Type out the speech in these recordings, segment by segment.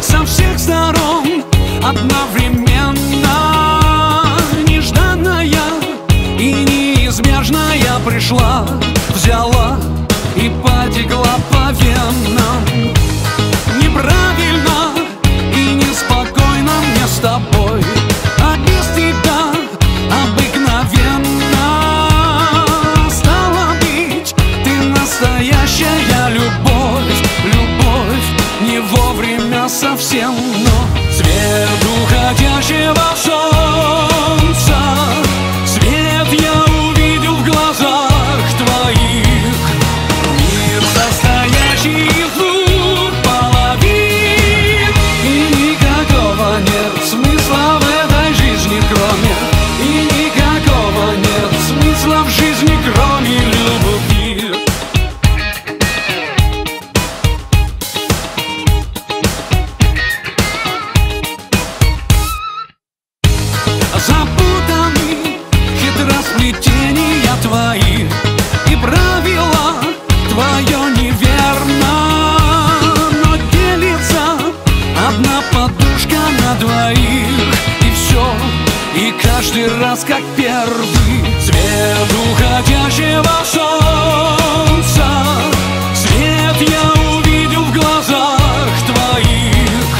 Со всех сторон одновременно, нежданная и неизбежная пришла, взяла и потекла по венам. Неправильно и неспокойно мне с тобой, а без тебя обыкновенно. Стало быть, ты настоящая любовь, любовь не вовремя совсем, но свет уходящего солнца, свет я увидел в глазах твоих. Мир, состоящий из двух половин, и никакого нет смысла в этой жизни, кроме, и никакого нет смысла в жизни, кроме любви. Запутаны хитросплетения твои, и правила твое неверно, но делится одна подушка на двоих, и все, и каждый раз как первый. Свет уходящего солнца, свет я увидел в глазах твоих.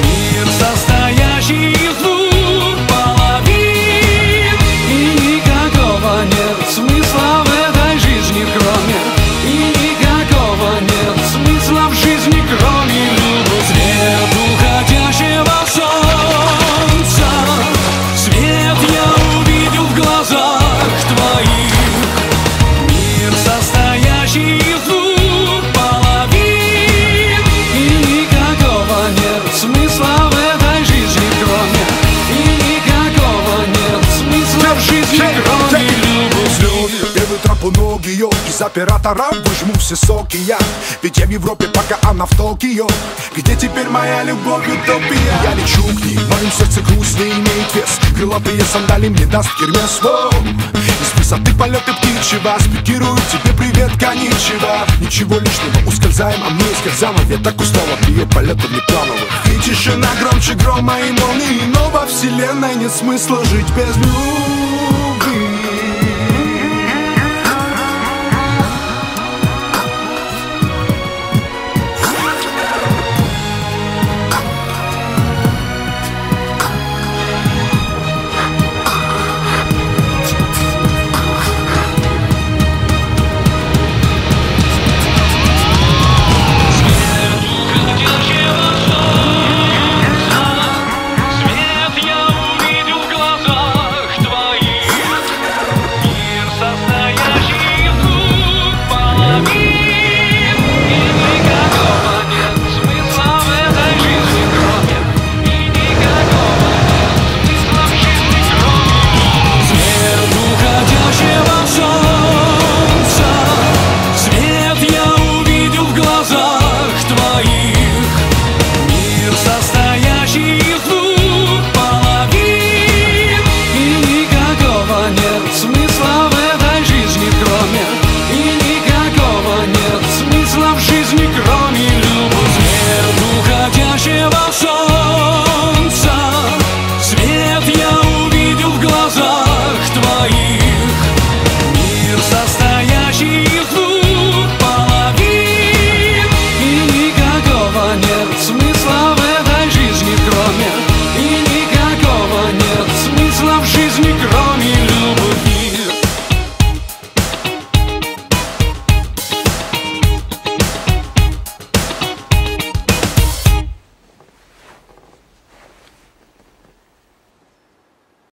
Мир, состоящий из двух половин, и никакого нет смысла в этой жизни, кроме, и никакого нет смысла в жизни, кроме любви. Свет уходящего солнца, свет я увидел в глазах твоих. Мир, состоящий из двух половин, и никакого нет смысла в этой жизни, кроме, и никакого нет смысла в жизни, кроме любви. Первый троп у ног ее, из оператора выжму все соки я. Ведь я в Европе, пока она в Токио. Где теперь моя любовь, утопия? Я лечу к ней, в моем сердце грусть не имеет вес. Крылатые сандали мне даст Гермес. Из высоты полеты птичьего спикирую тебе привет, коничева. Ничего лишнего, ускользаем, а мне скользам. Я так устал от ее полетов неплановых. И тишина громче грома и молнии, но во вселенной нет смысла жить без любви.